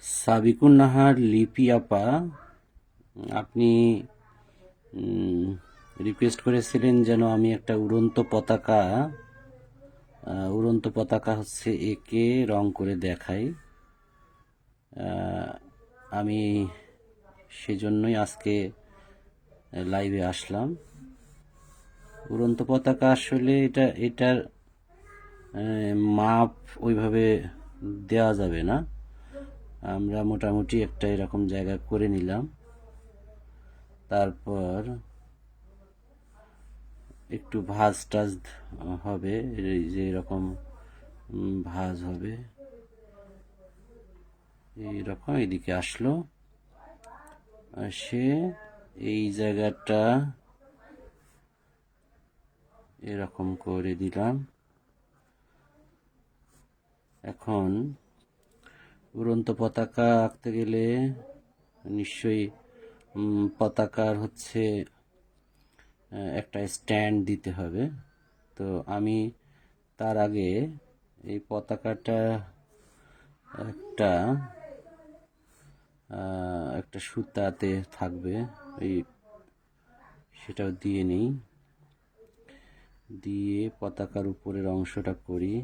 সাবিকুন নাহার লিপি আপা, আপনি রিকোয়েস্ট করেছিলেন যেন আমি একটা উড়ন্ত পতাকা হচ্ছে এঁকে রং করে দেখাই। আমি সেজন্যই আজকে লাইভে আসলাম। উড়ন্ত পতাকা আসলে এটার মাপ ওইভাবে দেওয়া যাবে না। আমরা মোটামুটি একটা এরকম জায়গা করে নিলাম, তারপর একটু ভাঁজ টাজ হবে, এই যে এরকম ভাঁজ হবে, এইরকম এদিকে আসলো, সে এই জায়গাটা এরকম করে দিলাম। এখন উড়ন্ত পতাকা আঁকতে গেলে নিশ্চয়ই পতাকার হচ্ছে একটা স্ট্যান্ড দিতে হবে। তো আমি তার আগে এই পতাকাটা একটা একটা সুতাতে থাকবে, এই সেটাও দিয়ে নিই, দিয়ে পতাকার উপরের অংশটা করি।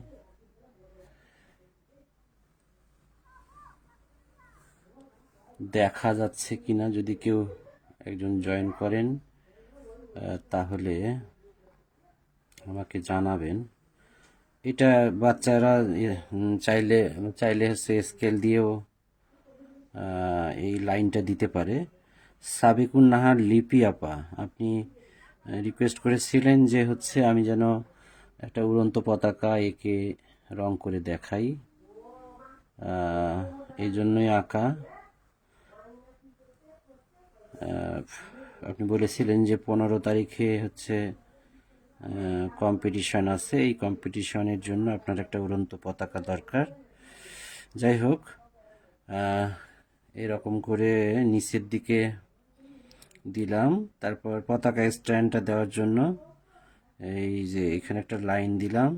দেখা যাচ্ছে কিনা যদি কেউ একজন জয়েন করেন তাহলে আমাকে জানাবেন। এটা বাচ্চারা চাইলে চাইলে হচ্ছে স্কেল দিয়েও এই লাইনটা দিতে পারে। সাবিকুন নাহার লিপি আপা, আপনি রিকোয়েস্ট করেছিলেন যে হচ্ছে আমি যেন একটা উড়ন্ত পতাকা এঁকে রং করে দেখাই, এই জন্যই আঁকা। আপনি বলেছিলেন যে 15 তারিখে হচ্ছে কম্পিটিশন আছে, এই কম্পিটিশনের জন্য আপনার একটা উড়ন্ত পতাকা দরকার। যাই হোক, এরকম করে নিচের দিকে দিলাম, তারপর পতাকা স্ট্যান্ডটা দেওয়ার জন্য এই যে এখানে একটা লাইন দিলাম।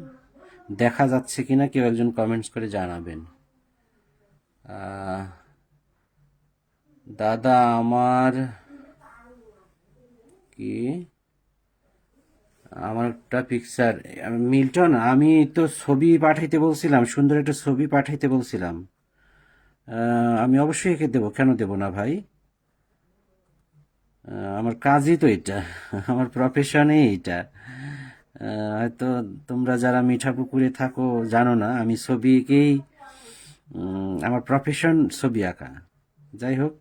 দেখা যাচ্ছে কিনা কেউ একজন কমেন্টস করে জানাবেন। দাদা আমার কি আমারটা পিকচার, মিল্টন, আমি তো ছবি পাঠাইতে বলছিলাম, সুন্দর একটা ছবি পাঠাইতে বলছিলাম। আমি অবশ্যই এঁকে দেবো, কেন দেব না ভাই? আমার কাজই তো এটা, আমার প্রফেশনই এটা। হয়তো তোমরা যারা মিঠাপুকুরে থাকো জানো না, আমি ছবি এঁকেই আমার প্রফেশন ছবি আঁকা। যাই হোক,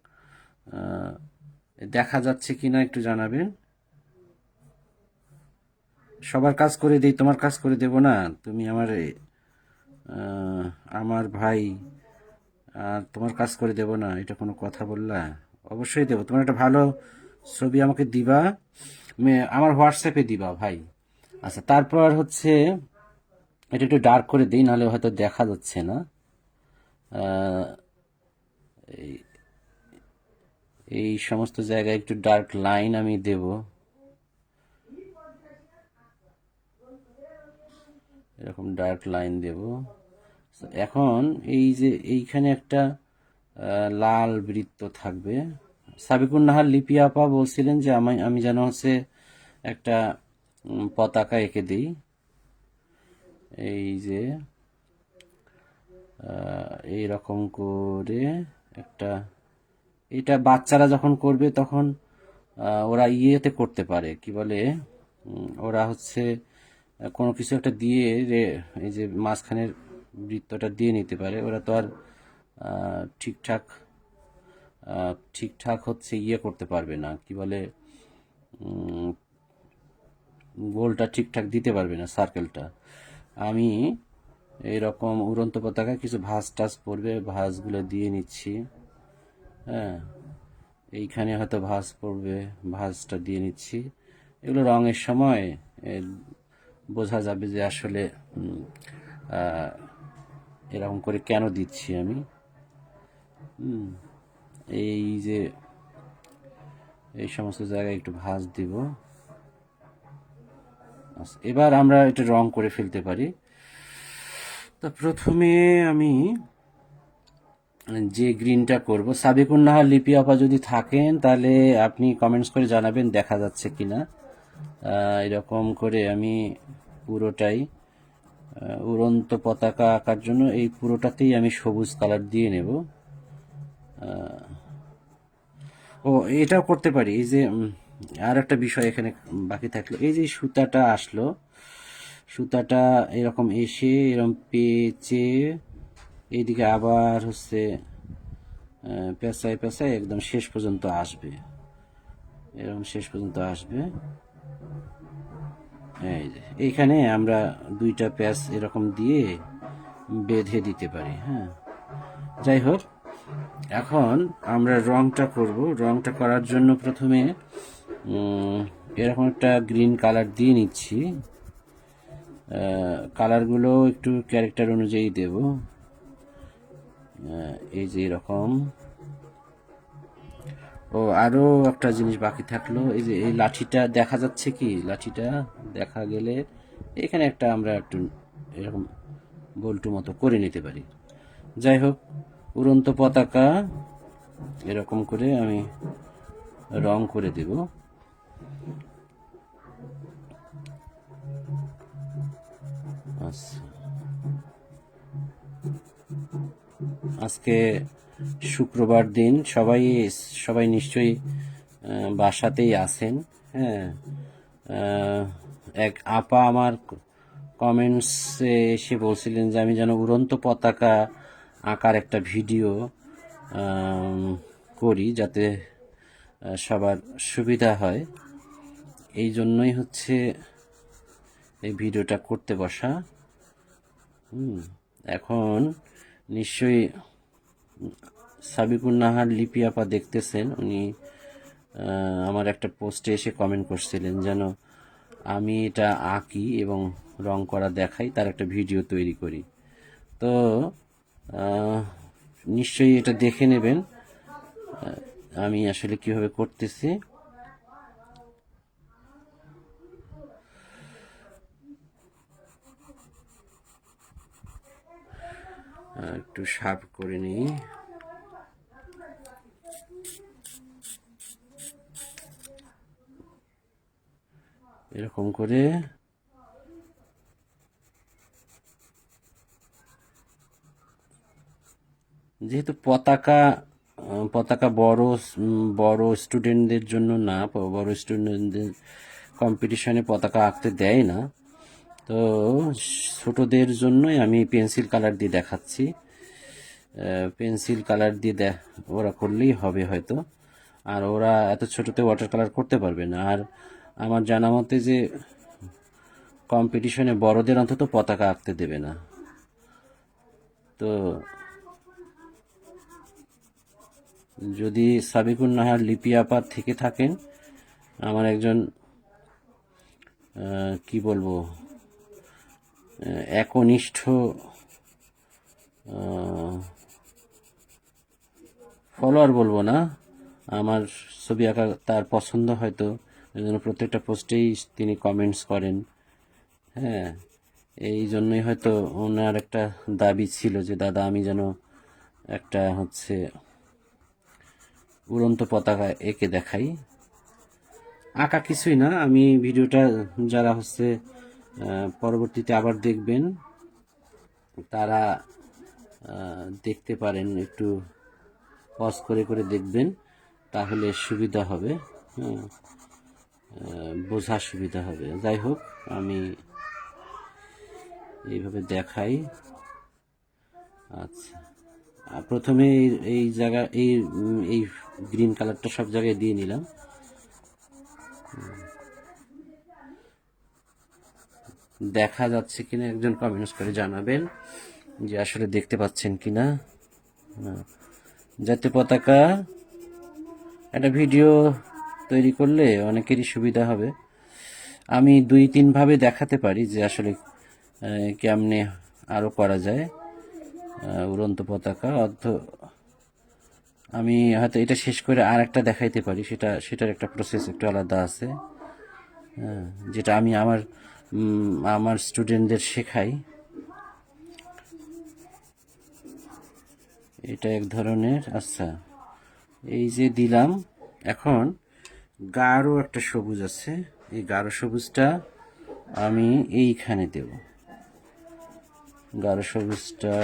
দেখা যাচ্ছে কিনা একটু জানাবেন। সবার কাজ করে দেই, তোমার কাজ করে দেব না? তুমি আমার ভাই, আর তোমার কাজ করে দেব না, এটা কোনো কথা বললা? অবশ্যই দেবো। তোমার একটা ভালো ছবি আমাকে দিবা, আমার হোয়াটসঅ্যাপে দিবা ভাই। আচ্ছা, তারপর হচ্ছে এটা একটু ডার্ক করে দিই, নাহলে হয়তো দেখা যাচ্ছে না। এই এই সমস্ত জায়গায় একটু ডার্ক লাইন আমি দেব, এরকম ডার্ক লাইন দেব। এখন এই যে এইখানে একটা লাল বৃত্ত থাকবে। সাবিকুন নাহার লিপি আপা বলছিলেন যে আমি যেন হচ্ছে একটা পতাকা এঁকে দিই। এই যে এই রকম করে একটা, এটা বাচ্চারা যখন করবে তখন ওরা ইয়েতে করতে পারে, কি বলে, ওরা হচ্ছে কোনো কিছু একটা দিয়ে এই যে মাঝখানের বৃত্তটা দিয়ে নিতে পারে। ওরা তো আর ঠিকঠাক ঠিকঠাক হচ্ছে ইয়ে করতে পারবে না, কি বলে, গোলটা ঠিকঠাক দিতে পারবে না, সার্কেলটা। আমি এরকম উড়ন্ত পতাকা কিছু ভাঁজ টাজ পড়বে, ভাঁজগুলো দিয়ে নিচ্ছি। হ্যাঁ, এইখানে হয়তো ভাঁজ পড়বে, ভাঁজটা দিয়ে নিচ্ছি। এগুলো রঙের সময় বোঝা যাবে যে আসলে এরকম করে কেন দিচ্ছি আমি। এই যে এই সমস্ত জায়গায় একটু ভাঁজ দিব। আচ্ছা, এবার আমরা এটা রং করে ফেলতে পারি। তো প্রথমে আমি যে গ্রিনটা করব, সাবিকুন নাহার লিপি আপা যদি থাকেন তাহলে আপনি কমেন্টস করে জানাবেন দেখা যাচ্ছে কিনা। এরকম করে আমি পুরোটাই উড়ন্ত পতাকা আঁকার জন্য এই পুরোটাতেই আমি সবুজ কালার দিয়ে নেব। ও এটাও করতে পারি, এই যে আর একটা বিষয় এখানে বাকি থাকলো, এই যে সুতাটা আসলো, সুতাটা এরকম এসে এরকম পেঁচে এইদিকে আবার হচ্ছে পেঁচায় পেঁচায় একদম শেষ পর্যন্ত আসবে, এরকম শেষ পর্যন্ত আসবে। এই যে এইখানে আমরা দুইটা প্যাচ এরকম দিয়ে বেঁধে দিতে পারি। হ্যাঁ, যাই হোক, এখন আমরা রংটা করব। রংটা করার জন্য প্রথমে এরকম একটা গ্রিন কালার দিয়ে নিচ্ছি। কালারগুলো একটু ক্যারেক্টার অনুযায়ী দেব। এই যে এরকম। ও আরও একটা জিনিস বাকি থাকলো, এই যে এই লাঠিটা দেখা যাচ্ছে কি, লাঠিটা দেখা গেলে এখানে একটা আমরা একটু এরকম বল্টু মতো করে নিতে পারি। যাই হোক, উড়ন্ত পতাকা এরকম করে আমি রং করে দেব। আচ্ছা, আজকে শুক্রবার দিন, সবাই সবাই নিশ্চয়ই বাসাতেই আছেন। হ্যাঁ, এক আপা আমার কমেন্টসে এসে বলছিলেন যে আমি যেন উড়ন্ত পতাকা আঁকার একটা ভিডিও করি যাতে সবার সুবিধা হয়। এই জন্যই হচ্ছে এই ভিডিওটা করতে বসা। এখন নিশ্চয়ই সাবিকুন নাহার লিপি আপা দেখতেছেন, উনি আমার একটা পোস্টে এসে কমেন্ট করছিলেন যেন আমি এটা আঁকি এবং রং করা দেখাই, তার একটা ভিডিও তৈরি করি। তো নিশ্চয়ই এটা দেখে নেবেন আমি আসলে কিভাবে করতেছি। একটু শার্প করে নিই। এরকম করে যেহেতু পতাকা পতাকা বড় বড় স্টুডেন্টদের জন্য না, বড় স্টুডেন্টদের কম্পিটিশনে পতাকা আঁকতে দেয় না, তো ছোটদের জন্যই আমি পেন্সিল কালার দিয়ে দেখাচ্ছি। পেন্সিল কালার দিয়ে ওরা করলেই হবে হয়তো, আর ওরা এত ছোটতে ওয়াটার কালার করতে পারবে না। আর আমার জানা মতে যে কম্পিটিশনে বড়দের অন্তত পতাকা আঁকতে দেবে না। তো যদি সাবিকুন নাহার লিপি আপা থেকে থাকেন, আমার একজন কি বলবো একনিষ্ঠ ফলোয়ার বলবো না, আমার ছবি আঁকা তার পছন্দ হয়তো, এই জন্য প্রত্যেকটা পোস্টেই তিনি কমেন্টস করেন। হ্যাঁ, এই জন্যই হয়তো ওনার একটা দাবি ছিল যে দাদা আমি যেন একটা হচ্ছে উড়ন্ত পতাকা এঁকে দেখাই। আঁকা কিছুই না, আমি ভিডিওটা যারা হচ্ছে পরবর্তীতে আবার দেখবেন তারা দেখতে পারেন, একটু পজ করে করে দেখবেন, তাহলে সুবিধা হবে। হ্যাঁ, বোঝা সুবিধা হবে। যাই হোক, আমি এইভাবে দেখাই। আচ্ছা, প্রথমে এই জায়গা এই গ্রিন কালারটা সব জায়গায় দিয়ে নিলাম। দেখা যাচ্ছে কিনা একজন কমেন্টস করে জানাবেন যে আসলে দেখতে পাচ্ছেন কিনা। জাতীয় পতাকা একটা ভিডিও তৈরি করলে অনেকেরই সুবিধা হবে। আমি 2-3 ভাবে দেখাতে পারি যে আসলে কেমনে আরও করা যায় উড়ন্ত পতাকা। আমি হয়তো এটা শেষ করে আর একটা দেখাইতে পারি, সেটার একটা প্রসেস একটু আলাদা আছে, যেটা আমি আমার স্টুডেন্টদের শেখাই। এটা এক ধরনের। আচ্ছা, এই যে দিলাম। এখন গাঢ় একটা সবুজ আছে, এই গাঢ় সবুজটা আমি এইখানে দেব। গাঢ় সবুজটা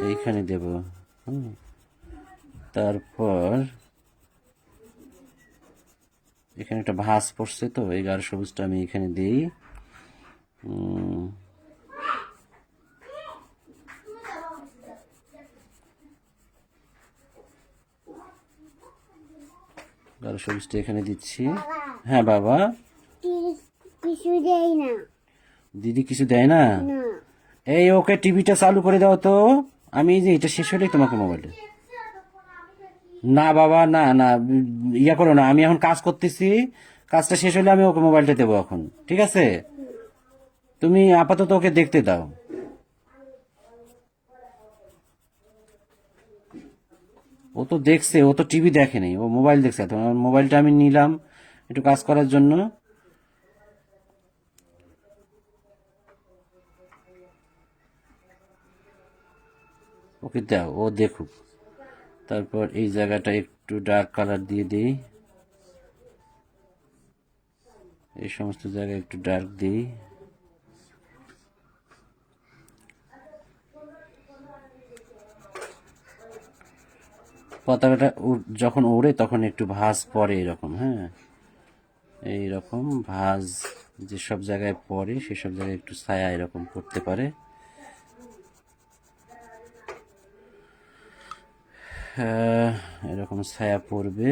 এইখানে দেব। হুম, তারপর এখানে একটা ভাঁজ পড়ছে, তো এই গাঢ় সবুজটা আমি এখানে দিই। গাঢ় সবুজটা এখানে দিচ্ছি। হ্যাঁ বাবা, কিছু দেয় না। দিদি কিছু দেয় না? না। এই ওকে টিভিটা চালু করে দাও তো। আমি এই যে এটা শেষ হলেই তোমাকে মোবাইলটা। না বাবা, না না, ইয়া করো না, আমি এখন কাজ করতেছি, কাজটা শেষ হলে আমি ওকে মোবাইলটা দেবো এখন, ঠিক আছে? তুমি আপাতত ওকে দেখতে দাও। ও তো দেখছে, ও তো টিভি দেখেনি, ও মোবাইল দেখছে। তোমার মোবাইলটা আমি নিলাম একটু কাজ করার জন্য। ওকে দাও, ও দেখুক। তারপর এই জায়গাটা একটু ডার্ক কালার দিয়ে দিই, এই সমস্ত জায়গায় একটু ডার্ক দিই। পতাকাটা যখন ওড়ে তখন একটু ভাঁজ পড়ে এরকম, হ্যাঁ, এইরকম ভাঁজ যেসব জায়গায় পড়ে সেসব জায়গায় একটু ছায়া এরকম পড়তে পারে। এরকম ছায়া পড়বে।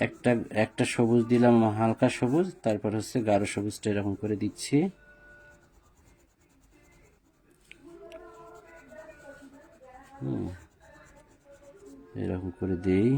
একটা একটা সবুজ দিলাম, হালকা সবুজ, তারপর হচ্ছে গাঢ় সবুজটা এরকম করে দিচ্ছি। এরকম করে দিই।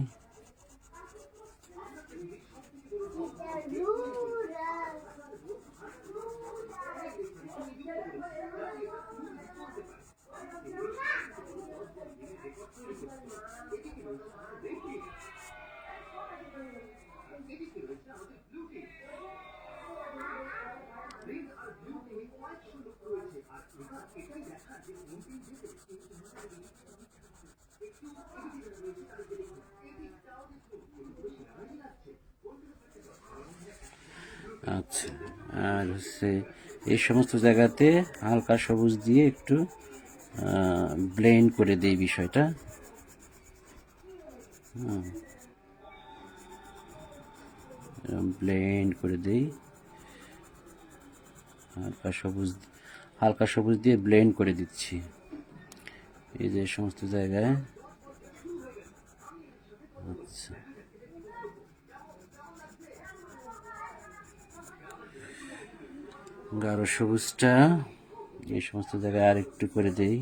আচ্ছা, আর হচ্ছে এই সমস্ত জায়গাতে হালকা সবুজ দিয়ে একটু ব্লেন্ড করে দিই বিষয়টা। ব্লেন্ড করে দিই, হালকা সবুজ, হালকা সবুজ দিয়ে ব্লেন্ড করে দিচ্ছি এই যে সমস্ত জায়গায়। আচ্ছা, গাঢ় সবুজটা এই সমস্ত জায়গায় আর একটু করে দেই।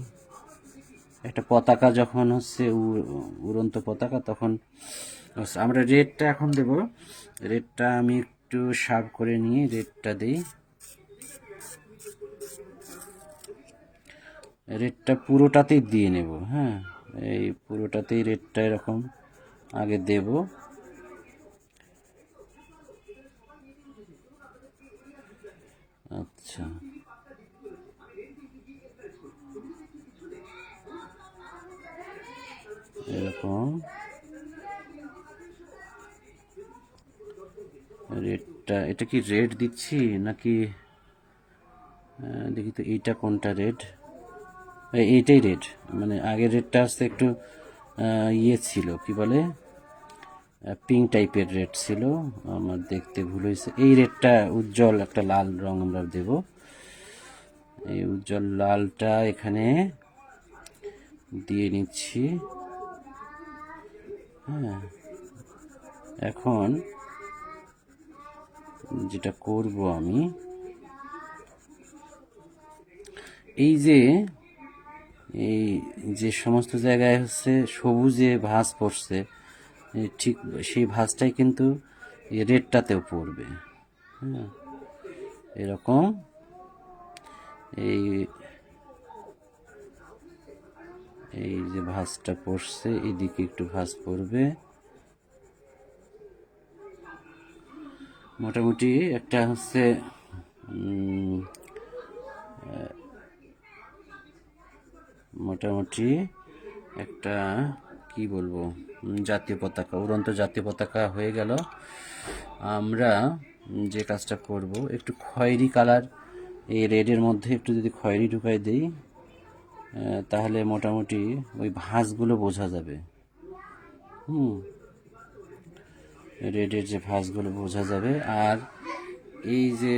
একটা পতাকা যখন হচ্ছে উড়ন্ত পতাকা, তখন আমরা রেডটা এখন দেব। রেডটা আমি একটু শার্প করে নিয়ে রেডটা দিই। রেডটা পুরোটাতেই দিয়ে নেব, হ্যাঁ, এই পুরোটাতেই রেডটা এরকম আগে দেব। আচ্ছা, এরকম রেডটা, এটা কি রেড দিচ্ছি নাকি? দেখি তো এইটা কোনটা রেড। এইটাই রেড, মানে আগের রেডটা আসতে একটু ইয়ে ছিল, কি বলে, পিঙ্ক টাইপের রেড ছিল, আমার দেখতে ভুল হয়েছে। এই রেডটা উজ্জ্বল একটা লাল রং আমরা দেব। এই উজ্জ্বল লালটা এখানে দিয়ে নিচ্ছি। হ্যাঁ, এখন যেটা করব আমি, এই যে এই যে সমস্ত জায়গায় হচ্ছে সবুজে ভাঁজ পড়ছে, ঠিক সেই ভাঁজটাই কিন্তু এই রেডটাতেও পড়বে। হ্যাঁ, এরকম এই এই যে ভাঁজটা পড়ছে এদিকে একটু ভাঁজ পড়বে। মোটামুটি একটা হচ্ছে মোটামুটি একটা কি বলবো জাতীয় পতাকা, উড়ন্ত জাতীয় পতাকা হয়ে গেল। আমরা যে কাজটা করব, একটু খয়েরি কালার, এই রেডের মধ্যে একটু যদি খয়েরি ঢুকাই দিই, তাহলে মোটামুটি ওই ভাঁজগুলো বোঝা যাবে। রেডের যে ভাঁজগুলো বোঝা যাবে। আর এই যে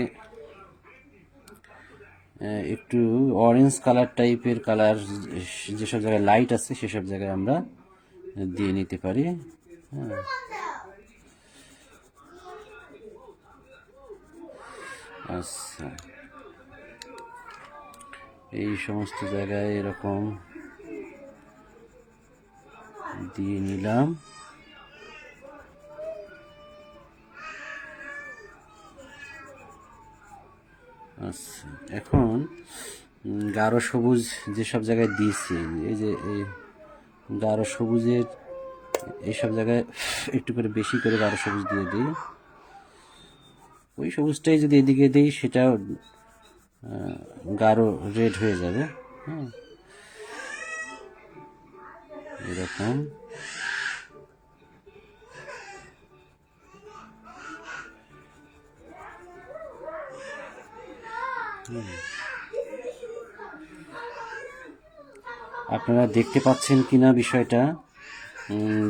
একটু অরেঞ্জ কালার টাইপের কালার যেসব জায়গায় লাইট আছে সেসব জায়গায় আমরা দিয়ে নিতে পারি। হ্যাঁ, আচ্ছা, এই সমস্ত জায়গায় এরকম দিয়ে নিলাম। আচ্ছা, এখন গাঢ় সবুজ যেসব জায়গায় দিয়েছি, এই যে এই গাঢ় সবুজের এইসব জায়গায় একটু করে বেশি করে গাঢ় সবুজ দিয়ে দিই। ওই সবুজটাই যদি এদিকে দিই সেটা গাঢ় রেড হয়ে যাবে। হ্যাঁ, এরকম। আপনারা দেখতে পাচ্ছেন কিনা বিষয়টা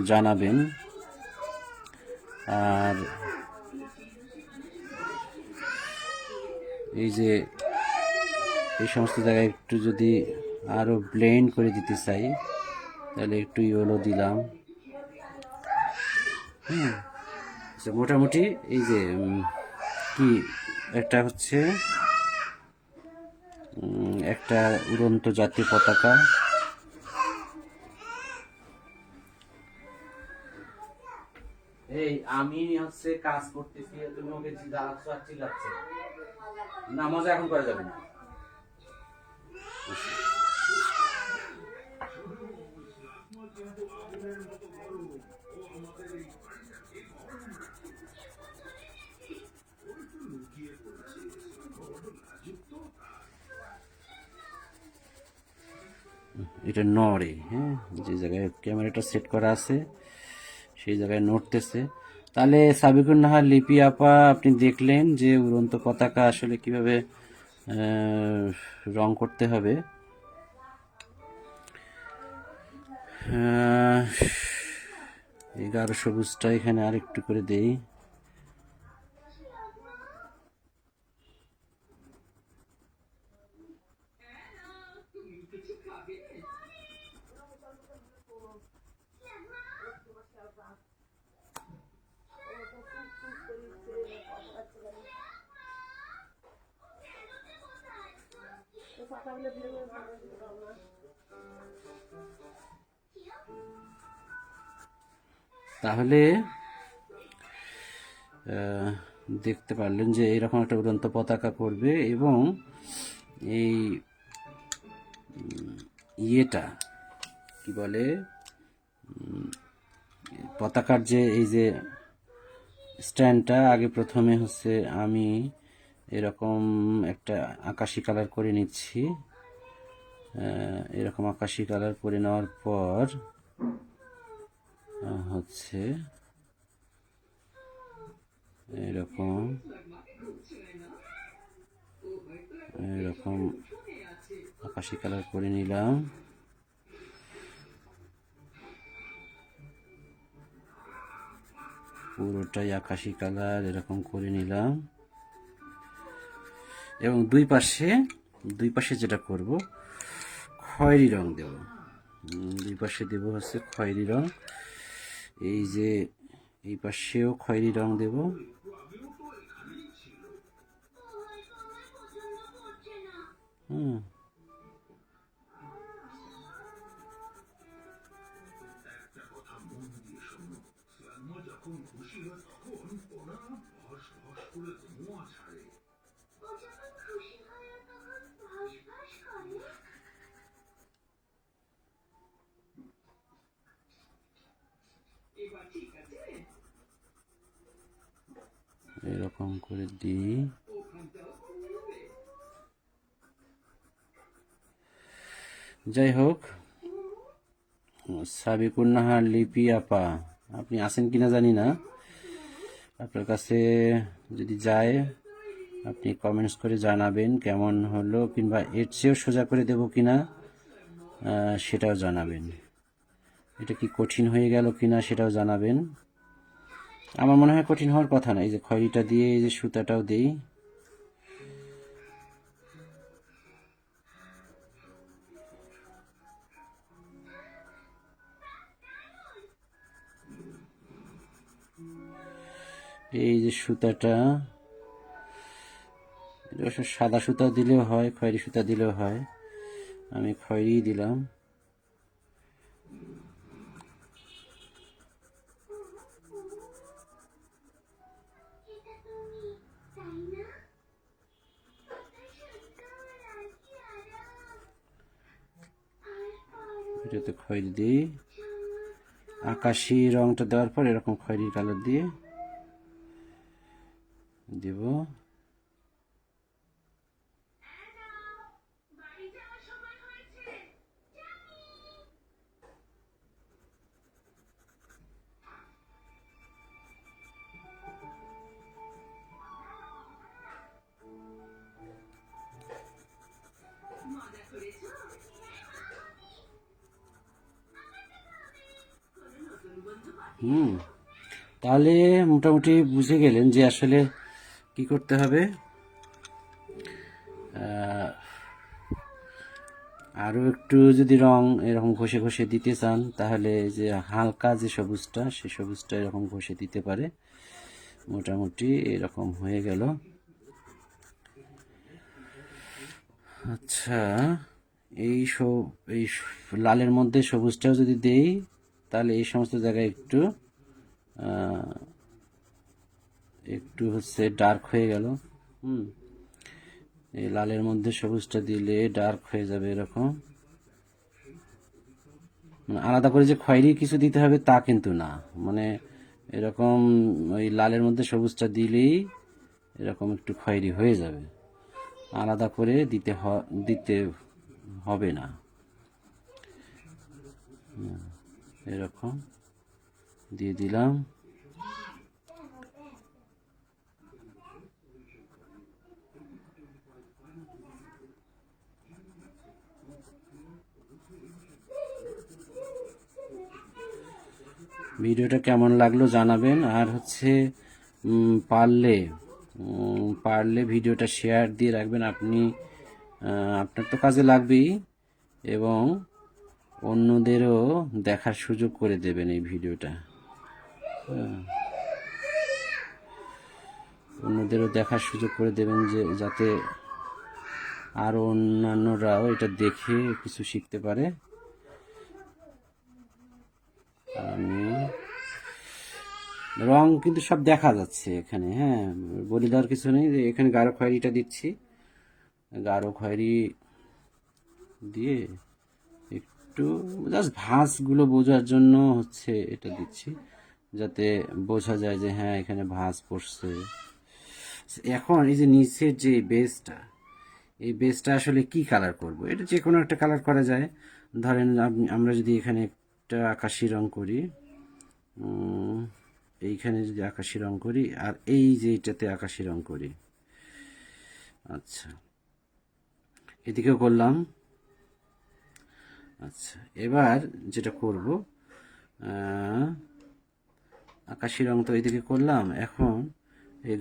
জানাবেন। আর এই যে এই সমস্ত জায়গায় একটু যদি আরো ব্লেন্ড করে দিতে চাই, তাহলে একটু ইয়েলো দিলাম। মোটামুটি এই যে কি একটা হচ্ছে একটা উড়ন্ত জাতীয় পতাকা। এই আমি হচ্ছে কাজ করতেছি, তুমি ওকে জ্বালাচ্ছ আর চিল্লাচ্ছ না, মজা এখন করা যাবে না। এটা নড়ে, হ্যাঁ, যে জায়গায় ক্যামেরাটা সেট করা আছে সেই জায়গায় নড়তেছে। তাহলে সাবিকুন নাহার লিপি আপা, আপনি দেখলেন যে উড়ন্ত পতাকা আসলে কিভাবে রং করতে হবে। এই গাঢ় সবুজটা এখানে আর একটু করে দেই। তাহলে দেখতে পারলেন যে এরকম একটা উড়ন্ত পতাকা করবে, এবং এই ইয়েটা কি বলে, পতাকার যে এই যে স্ট্যান্ডটা, আগে প্রথমে হচ্ছে আমি এরকম একটা আকাশি কালার করে নিচ্ছি। এরকম আকাশি কালার করে নেওয়ার পর হচ্ছে এরকম এরকম আকাশি কালার করে নিলাম। পুরোটাই আকাশি কালার এরকম করে নিলাম। এবং দুই পাশে যেটা করব, খয়েরি রং দেব। দুই পাশে দেব হচ্ছে খয়েরি রং। এই যে এই পাশেও খয়েরি রং দেব। এরকম করে দিই। যাই হোক, সাবিকুন নাহার লিপি আপা, আপনি আছেন কিনা জানি না, আপনার কাছে যদি যায় আপনি কমেন্টস করে জানাবেন কেমন হলো, কিংবা এর চেয়েও সোজা করে দেবো কিনা সেটাও জানাবেন। এটা কি কঠিন হয়ে গেল কিনা সেটাও জানাবেন। আমার মনে হয় কঠিন হওয়ার কথা না। এই যে খয়রিটা দিয়ে এই যে সুতাটাও দিই, এই যে সুতাটা, অবশ্য সাদা সুতা দিলেও হয়, খয়েরি সুতা দিলেও হয়, আমি খয়েরি দিলাম। এটাতে খয়েরি দিই, আকাশি রংটা দেওয়ার পর এরকম খয়েরি কালার দিয়ে দেব। তাহলে মোটামুটি বুঝে গেলেন যে আসলে কি করতে হবে। আরও একটু যদি রং এরকম ঘষে ঘষে দিতে চান তাহলে যে হালকা যে সবুজটা, সেই সবুজটা এরকম ঘষে দিতে পারে। মোটামুটি এরকম হয়ে গেল। আচ্ছা, এই লালের মধ্যে সবুজটাও যদি দেই তাহলে এই সমস্ত জায়গায় একটু একটু হচ্ছে ডার্ক হয়ে গেল। এই লালের মধ্যে সবুজটা দিলে ডার্ক হয়ে যাবে এরকম। মানে আলাদা করে যে খয়েরি কিছু দিতে হবে তা কিন্তু না, মানে এরকম ওই লালের মধ্যে সবুজটা দিলেই এরকম একটু খয়েরি হয়ে যাবে, আলাদা করে দিতে হবে না। এরকম দিয়ে দিলাম। ভিডিওটা কেমন লাগলো জানাবেন। আর হচ্ছে পারলে ভিডিওটা শেয়ার দিয়ে রাখবেন। আপনার তো কাজে লাগবেই, এবং অন্যদেরও দেখার সুযোগ করে দেবেন এই ভিডিওটা। অন্যদেরও দেখার সুযোগ করে দেবেন, যে যাতে আরও অন্যান্যরাও এটা দেখে কিছু শিখতে পারে। আমি রং কিন্তু সব দেখা যাচ্ছে এখানে, হ্যাঁ, বলে দেওয়ার কিছু নেই। যে এখানে গাঢ় খয়েরিটা দিচ্ছি, গাঢ় খয়েরি দিয়ে একটু জাস্ট ভাঁজগুলো বোঝার জন্য হচ্ছে এটা দিচ্ছি, যাতে বোঝা যায় যে হ্যাঁ এখানে ভাঁজ পড়ছে। এখন এই যে নিচের যে বেসটা, এই বেসটা আসলে কি কালার করব? এটা যে কোনো একটা কালার করা যায়। ধরেন আমরা যদি এখানে একটা আকাশি রং করি, এইখানে যদি আকাশি রং করি, আর এই যে এটাতে আকাশি রং করি, আচ্ছা এদিকেও করলাম। আচ্ছা, এবার যেটা করব, আকাশি রং তো এইদিকে করলাম, এখন এই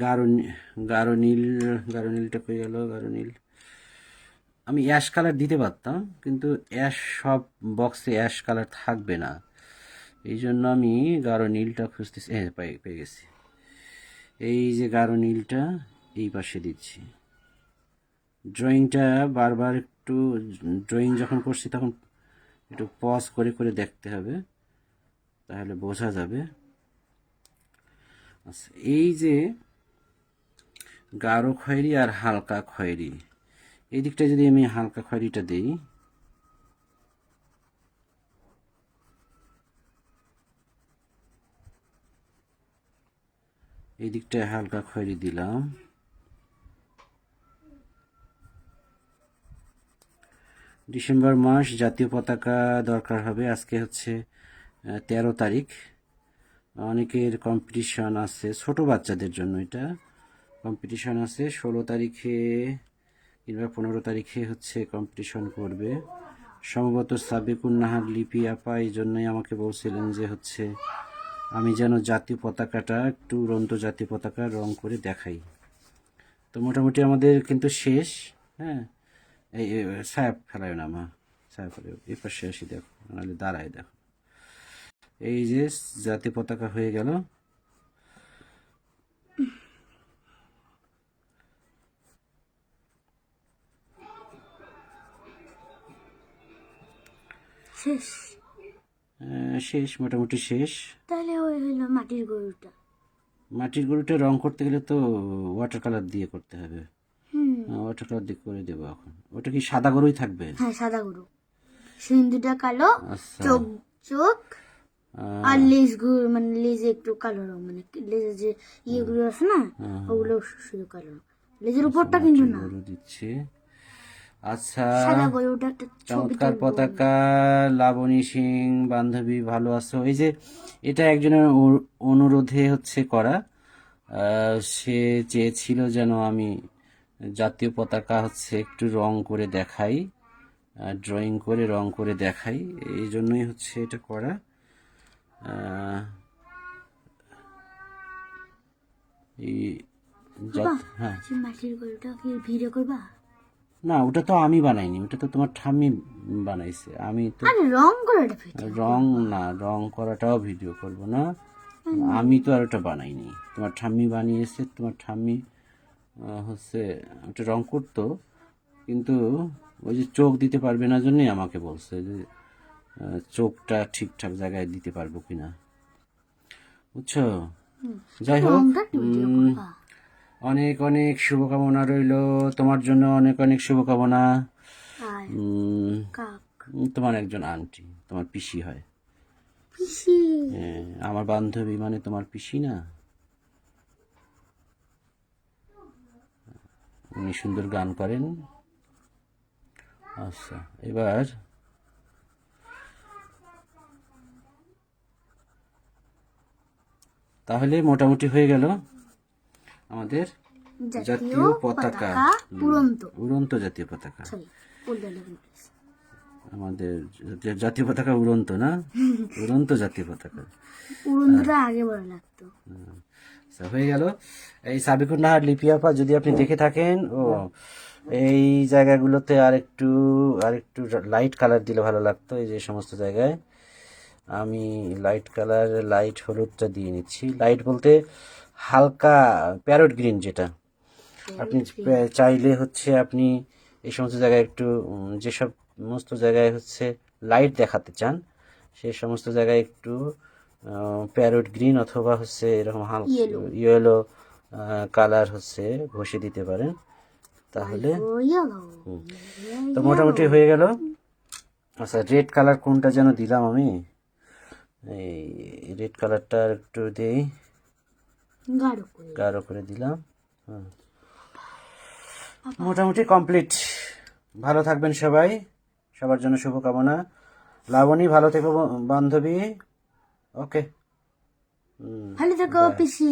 গাঢ় নীলটা পেয়ে গেল। গাঢ় নীল আমি অ্যাশ কালার দিতে পারতাম, কিন্তু অ্যাশ সব বক্সে অ্যাশ কালার থাকবে না, এই জন্য আমি গাঢ় নীলটা খুঁজতেছি। হ্যাঁ, পেয়ে গেছি। এই যে গাঢ় নীলটা এই পাশে দিচ্ছি। ড্রয়িংটা বারবার একটু, ড্রয়িং যখন করছি তখন একটু পজ করে করে দেখতে হবে, তাহলে বোঝা যাবে। আচ্ছা, এই যে গাঢ় খয়েরি আর হালকা খয়েরি, এই দিকটা যদি আমি হালকা খয়েরিটা দিই, এই দিকটায় হালকা খয়েরি দিলাম, ডিসেম্বর মাস জাতীয় পতাকা দরকার হবে। আজকে হচ্ছে 13 তারিখ। অনেকের কম্পিটিশন আছে, ছোট বাচ্চাদের জন্য এটা কম্পিটিশন আছে। 16 তারিখে কিংবা 15 তারিখে হচ্ছে কম্পিটিশন করবে সম্ভবত সাবিকুন নাহার লিপি আপা। এই জন্যই আমাকে বলছিলেন যে হচ্ছে আমি যেন জাতীয় পতাকাটা একটু উড়ন্ত জাতীয় পতাকা রং করে দেখাই। তো মোটামুটি আমাদের কিন্তু শেষ। হ্যাঁ, এই সাহেব ফেলায় না মা, সাহেব ফেলায় এই পাশে আসি, দেখো নাহলে দাঁড়ায় দেখো। এই যে জাতীয় পতাকা হয়ে গেল। শেষ। শেষ, মোটামুটি শেষ। তাহলে ওই হলো মাটির গরুটা। মাটির গরুটা রং করতে গেলে তো ওয়াটার কালার দিয়ে করতে হবে। হুম। ওয়াটার কালার দিয়ে করে দেবো এখন। ওটা কি সাদা গরুই থাকবে? হ্যাঁ, সাদা গরু, সিন্ধুটা কালো, আচ্ছা। চোখ চোখ আর লেজ গুলো, মানে লেজে একটু কালো রং, মানে লেজের যে ইয়েগুলো আছে না, ওগুলো শুধু কালো রং। লেজের উপরটা কিন্তু না, গরু দিচ্ছে। আচ্ছা, সাদা গরুটা একটা ছবি চমৎকার তুলবো। পতাকা। লাবণী সিং বান্ধবী, ভালো আছো? এই যে এটা একজনের অনুরোধে হচ্ছে করা। সে চেয়েছিল যেন আমি জাতীয় পতাকা হচ্ছে একটু রং করে দেখাই, ড্রয়িং করে রং করে দেখাই। এই জন্যই হচ্ছে এটা করা। এই হ্যাঁ, মাটির গরুটা কি ভিডিও করবা? না ওটা তো আমি বানাইনি, ওটা তো তোমার ঠাম্মি বানাইছে। আমি তো আরে রং করে ভিডিও। রং না, রং করাটাও ভিডিও করব না। আমি তো আর ওটা বানাইনি, তোমার ঠাম্মি বানিয়েছে। তোমার ঠাম্মি হচ্ছে ওটা রং করতো, কিন্তু ওই যে চোখ দিতে পারবে না জন্যই আমাকে বলছে যে চোখটা ঠিকঠাক জায়গায় দিতে পারবো কিনা, বুঝছো? যাই হোক, রংটা ভিডিও করবা। অনেক অনেক শুভকামনা রইল তোমার জন্য, অনেক অনেক শুভকামনা। আর কাক, তোমার একজন আন্টি, তোমার পিসি হয়। পিসি। হ্যাঁ, আমার বান্ধবী মানে তোমার পিসি না? উনি সুন্দর গান করেন। আচ্ছা, এবার তাহলে মোটামুটি হয়ে গেল আমাদের জাতীয় পতাকা, উড়ন্ত জাতীয় পতাকা। আমাদের জাতীয় পতাকা উড়ন্ত না, উড়ন্ত জাতীয় পতাকা। উড়ন্তটা আগে বড় লাগতো। আচ্ছা, হয়ে গেল। এই সাবিকুন নাহার লিপি আপা, যদি আপনি দেখে থাকেন, এই জায়গাগুলোতে আরেকটু আরেকটু লাইট কালার দিলে ভালো লাগতো। এই যে সমস্ত জায়গায় আমি লাইট কালার, লাইট হলুদটা দিয়ে নিচ্ছি। লাইট বলতে হালকা প্যারট গ্রিন, যেটা আপনি চাইলে হচ্ছে আপনি এই সমস্ত জায়গায় একটু যেসব সমস্ত জায়গায় হচ্ছে লাইট দেখাতে চান সেই সমস্ত জায়গায় একটু প্যারট গ্রিন অথবা হচ্ছে এরকম হালকা ইয়েলো কালার হচ্ছে ঘষে দিতে পারেন, তাহলে। তো মোটামুটি হয়ে গেল। আচ্ছা, রেড কালার কোনটা যেন দিলাম আমি, এই রেড কালারটা একটু দিই, গাঢ় করে দিলাম। মোটামুটি কমপ্লিট। ভালো থাকবেন সবাই, সবার জন্য শুভকামনা। লাবণী, ভালো থেকো বান্ধবী। ওকে, ভালো থেকো পিসি।